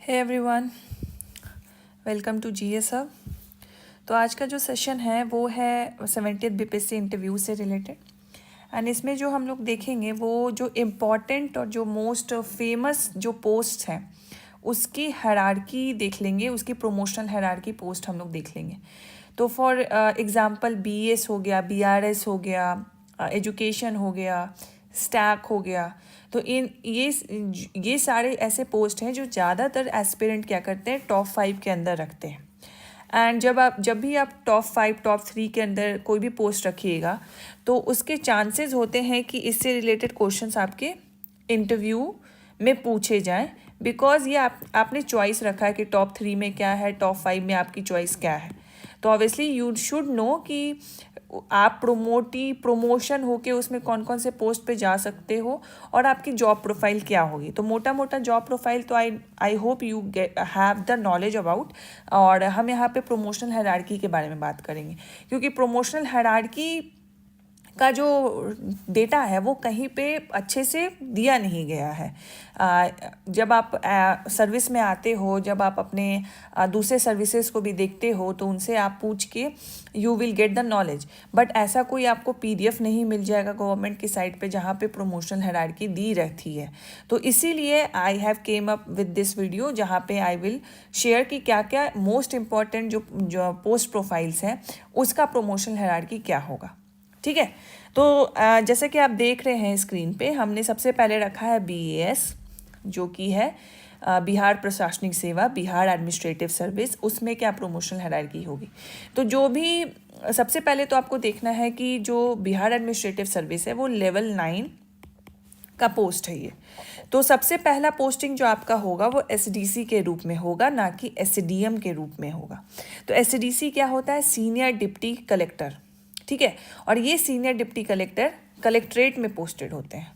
Hey everyone, welcome to GS hub. तो आज का जो सेशन है वो है 70th बीपीएससी इंटरव्यू से रिलेटेड। एंड इसमें जो हम लोग देखेंगे वो जो इम्पॉर्टेंट और जो मोस्ट फेमस जो पोस्ट हैं उसकी हायरार्की देख लेंगे, उसकी प्रोमोशनल हायरार्की पोस्ट हम लोग देख लेंगे। तो फॉर एग्जांपल बीएस हो गया, बीआरएस हो गया, एजुकेशन हो गया, स्टैक हो गया। तो ये सारे ऐसे पोस्ट हैं जो ज़्यादातर एस्पिरेंट क्या करते हैं, टॉप 5 के अंदर रखते हैं। एंड जब भी आप टॉप 5 टॉप 3 के अंदर कोई भी पोस्ट रखिएगा तो उसके चांसेस होते हैं कि इससे रिलेटेड क्वेश्चंस आपके इंटरव्यू में पूछे जाएं, बिकॉज ये आपने चॉइस रखा है कि टॉप 3 में क्या है, टॉप 5 में आपकी चॉइस क्या है। तो ऑब्वियसली यू शुड नो कि आप प्रमोशन होके उसमें कौन कौन से पोस्ट पे जा सकते हो और आपकी जॉब प्रोफाइल क्या होगी। तो मोटा मोटा जॉब प्रोफाइल तो I hope you have the knowledge about. और हम यहाँ पे प्रमोशनल हायरार्की के बारे में बात करेंगे, क्योंकि प्रमोशनल हायरार्की का जो डेटा है वो कहीं पे अच्छे से दिया नहीं गया है। जब आप सर्विस में आते हो, जब आप अपने दूसरे सर्विसेज को भी देखते हो तो उनसे आप पूछ के you will get the knowledge. But ऐसा कोई आपको पीडीएफ नहीं मिल जाएगा गवर्नमेंट की साइट पे जहाँ पे प्रमोशनल हायरार्की दी रहती है। तो इसीलिए I have came up with this video, जहाँ पे आई विल शेयर कि क्या क्या मोस्ट इम्पॉर्टेंट जो पोस्ट प्रोफाइल्स हैं उसका प्रमोशनल हायरार्की क्या होगा। ठीक है। तो जैसे कि आप देख रहे हैं स्क्रीन पे, हमने सबसे पहले रखा है बीएएस, जो कि है बिहार प्रशासनिक सेवा, बिहार एडमिनिस्ट्रेटिव सर्विस। उसमें क्या प्रमोशनल हायरार्की होगी। तो जो भी सबसे पहले तो आपको देखना है कि जो बिहार एडमिनिस्ट्रेटिव सर्विस है वो लेवल 9 का पोस्ट है ये। तो सबसे पहला पोस्टिंग जो आपका होगा वो एसडीसी के रूप में होगा, ना कि एसडीएम के रूप में होगा। तो एसडीसी क्या होता है, सीनियर डिप्टी कलेक्टर। ठीक है। और ये सीनियर डिप्टी कलेक्टर कलेक्ट्रेट में पोस्टेड होते हैं।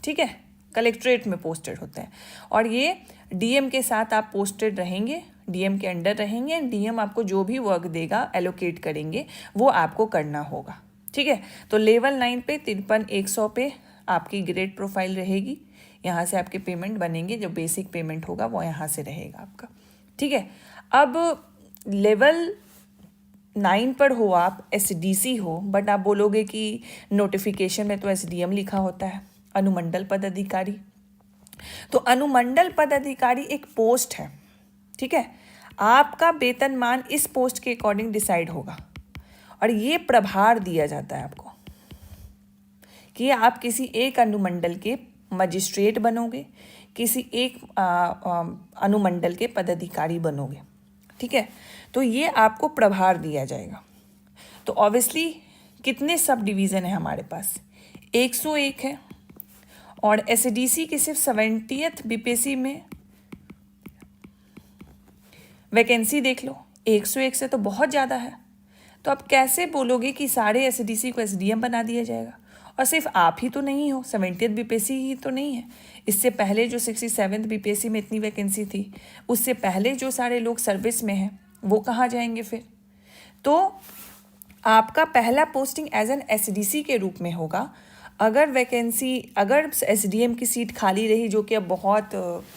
ठीक है, कलेक्ट्रेट में पोस्टेड होते हैं। और ये डीएम के साथ आप पोस्टेड रहेंगे, डीएम के अंडर रहेंगे। डीएम आपको जो भी वर्क देगा, एलोकेट करेंगे, वो आपको करना होगा। ठीक है। तो लेवल 9 पे 53,100 पे आपकी ग्रेड प्रोफाइल रहेगी। यहाँ से आपके पेमेंट बनेंगे, जो बेसिक पेमेंट होगा वो यहाँ से रहेगा आपका। ठीक है। अब लेवल 9 पर हो आप, एसडीसी हो, बट आप बोलोगे कि नोटिफिकेशन में तो एसडीएम लिखा होता है, अनुमंडल पदाधिकारी। तो अनुमंडल पदाधिकारी एक पोस्ट है। ठीक है। आपका वेतनमान इस पोस्ट के अकॉर्डिंग डिसाइड होगा और ये प्रभार दिया जाता है आपको कि आप किसी एक अनुमंडल के मजिस्ट्रेट बनोगे, किसी एक अनुमंडल के पदाधिकारी बनोगे। ठीक है। तो ये आपको प्रभार दिया जाएगा। तो ऑब्वियसली कितने सब डिवीज़न है हमारे पास, 101 है। और एसडीसी की सिर्फ 70th बीपीएससी में वैकेंसी देख लो, 101 से तो बहुत ज़्यादा है। तो आप कैसे बोलोगे कि सारे एसडीसी को एसडीएम बना दिया जाएगा। और सिर्फ आप ही तो नहीं हो, 70th बीपीएससी ही तो नहीं है। इससे पहले जो 67th बीपीएससी में इतनी वैकेंसी थी, उससे पहले जो सारे लोग सर्विस में हैं वो कहाँ जाएंगे फिर। तो आपका पहला पोस्टिंग एज एन एसडीसी के रूप में होगा। अगर एसडीएम की सीट खाली रही, जो कि अब बहुत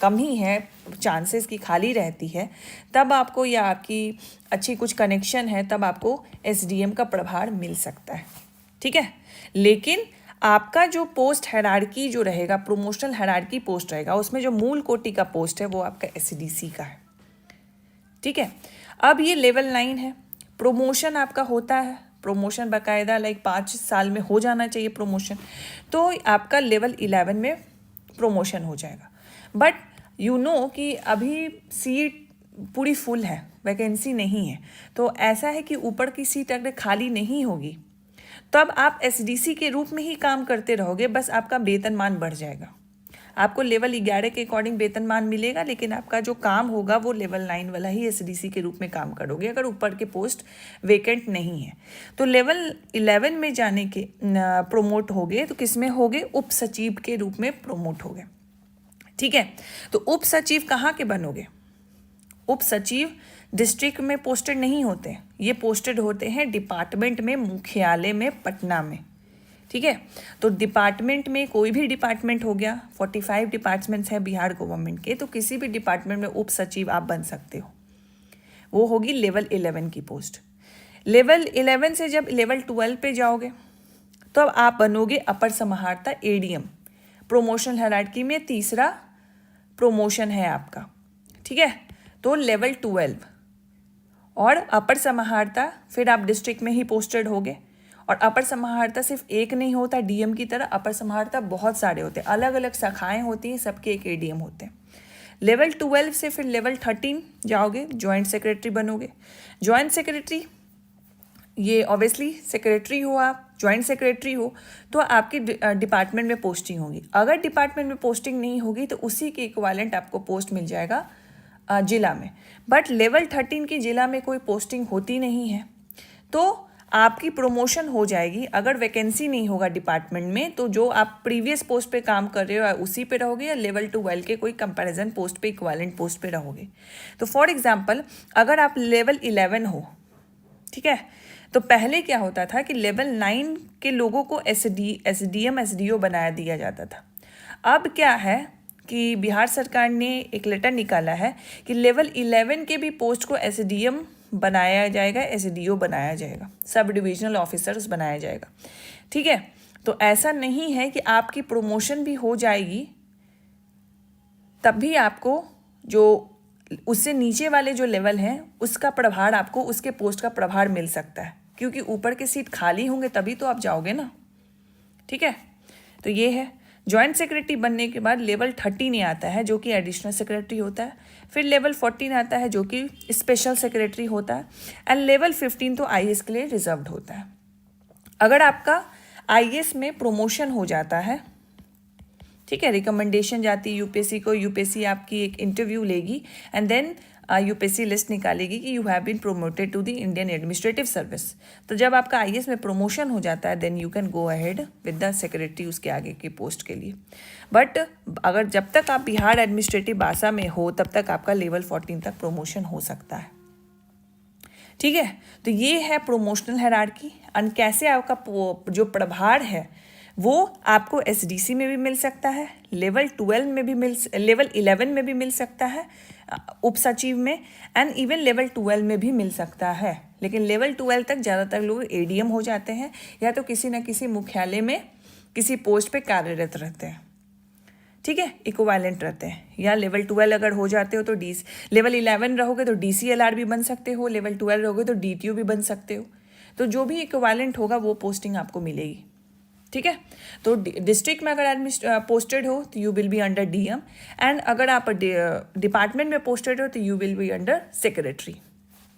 कम ही है, चांसेस की खाली रहती है, तब आपको, या आपकी अच्छी कुछ कनेक्शन है, तब आपको एसडीएम का प्रभार मिल सकता है। ठीक है। लेकिन आपका जो पोस्ट हायरार्की जो रहेगा, प्रमोशनल हायरार्की पोस्ट रहेगा, उसमें जो मूल कोटि का पोस्ट है वो आपका एसडीसी का है। ठीक है। अब ये लेवल 9 है। प्रमोशन आपका होता है, प्रमोशन बाकायदा 5 साल में हो जाना चाहिए प्रमोशन। तो आपका लेवल 11 में प्रमोशन हो जाएगा। बट यू नो कि अभी सीट पूरी फुल है, वैकेंसी नहीं है। तो ऐसा है कि ऊपर की सीट अगर खाली नहीं होगी तब आप एसडीसी के रूप में ही काम करते रहोगे, बस आपका वेतनमान बढ़ जाएगा। आपको लेवल 11 के अकॉर्डिंग वेतनमान मिलेगा, लेकिन आपका जो काम होगा वो लेवल 9 वाला ही एसडीसी के रूप में काम करोगे, अगर ऊपर के पोस्ट वेकेंट नहीं है। तो लेवल 11 में जाने के प्रोमोट होगे तो किस में होगे, उप सचिव के रूप में प्रोमोट होगे। ठीक है। तो उप सचिव कहाँ के बनोगे, उप सचिव डिस्ट्रिक्ट में पोस्टेड नहीं होते, ये पोस्टेड होते हैं डिपार्टमेंट में, मुख्यालय में, पटना में। ठीक है। तो डिपार्टमेंट में कोई भी डिपार्टमेंट हो गया, 45 डिपार्टमेंट्स हैं बिहार गवर्नमेंट के, तो किसी भी डिपार्टमेंट में उप सचिव आप बन सकते हो। वो होगी लेवल 11 की पोस्ट। लेवल 11 से जब लेवल 12 पे जाओगे तो अब आप बनोगे अपर समाहर्ता एडीएम। प्रोमोशनल हायरार्की में तीसरा प्रोमोशन है आपका, ठीक है। तो लेवल 12 और अपर समाहर्ता, फिर आप डिस्ट्रिक्ट में ही पोस्टेड होगे। और अपर समाहर्ता सिर्फ एक नहीं होता डीएम की तरह, अपर समाहर्ता बहुत सारे होते हैं, अलग अलग शाखाएं होती हैं, सबके एक एडीएम होते हैं। लेवल 12 से फिर लेवल 13 जाओगे, ज्वाइंट सेक्रेटरी बनोगे। ज्वाइंट सेक्रेटरी, ये ऑब्वियसली सेक्रेटरी हो आप, ज्वाइंट सेक्रेटरी हो तो आपकी डिपार्टमेंट में पोस्टिंग होगी। अगर डिपार्टमेंट में पोस्टिंग नहीं होगी तो उसी के इक्विवेलेंट आपको पोस्ट मिल जाएगा जिला में। बट लेवल 13 की जिला में कोई पोस्टिंग होती नहीं है, तो आपकी प्रमोशन हो जाएगी। अगर वैकेंसी नहीं होगा डिपार्टमेंट में तो जो आप प्रीवियस पोस्ट पे काम कर रहे हो उसी पे रहोगे, या लेवल 12 के कोई कंपैरिजन पोस्ट पे, इक्विवेलेंट पोस्ट पे रहोगे। तो फॉर एग्जांपल अगर आप लेवल 11 हो, ठीक है, तो पहले क्या होता था कि लेवल 9 के लोगों को एसडीएम एसडीओ बनाया दिया जाता था। अब क्या है कि बिहार सरकार ने एक लेटर निकाला है कि लेवल 11 के भी पोस्ट को एसडीएम बनाया जाएगा, एसडीओ बनाया जाएगा, सब डिविजनल ऑफिसर्स बनाया जाएगा, ठीक है। तो ऐसा नहीं है कि आपकी प्रमोशन भी हो जाएगी तब भी आपको जो उससे नीचे वाले जो लेवल हैं उसका प्रभार, आपको उसके पोस्ट का प्रभार मिल सकता है, क्योंकि ऊपर के सीट खाली होंगे तभी तो आप जाओगे ना, ठीक है। तो ये है जॉइंट सेक्रेटरी बनने के बाद लेवल 13 आता है जो कि एडिशनल सेक्रेटरी होता है। फिर लेवल 14 आता है जो कि स्पेशल सेक्रेटरी होता है। एंड लेवल 15 तो आईएएस के लिए रिजर्व्ड होता है। अगर आपका आईएएस में प्रमोशन हो जाता है, ठीक है, रिकमेंडेशन जाती है यूपीएससी को, यूपीएससी आपकी एक इंटरव्यू लेगी एंड देन यूपीएससी लिस्ट निकालेगी कि you have been promoted to the Indian administrative service. तो जब आपका आईएएस में प्रमोशन हो जाता है then you can go ahead with the secretary उसके आगे की पोस्ट के लिए। बट अगर जब तक आप बिहार एडमिनिस्ट्रेटिव बासा में हो तब तक आपका लेवल 14 तक प्रमोशन हो सकता है, ठीक है। तो ये है प्रोमोशनल हायरार्की। एंड कैसे आपका जो प्रभार है वो आपको एसडीसी में भी मिल सकता है, लेवल 12 में भी लेवल 11 में भी मिल सकता है उप सचिव में, एंड इवन लेवल 12 में भी मिल सकता है। लेकिन लेवल 12 तक ज़्यादातर लोग एडीएम हो जाते हैं या तो किसी न किसी मुख्यालय में किसी पोस्ट पे कार्यरत रहते हैं, ठीक है, इक्विवेलेंट रहते हैं। या लेवल 12 अगर हो जाते हो तो लेवल 11 रहोगे तो डीसीएलआर भी बन सकते हो, लेवल 12 रहोगे तो डीटीओ भी बन सकते हो। तो जो भी इक्विवेलेंट होगा वो पोस्टिंग आपको मिलेगी, ठीक है। तो डिस्ट्रिक्ट में अगर पोस्टेड हो तो you will be under DM, and अगर आप डिपार्टमेंट में पोस्टेड हो तो you will be under secretary.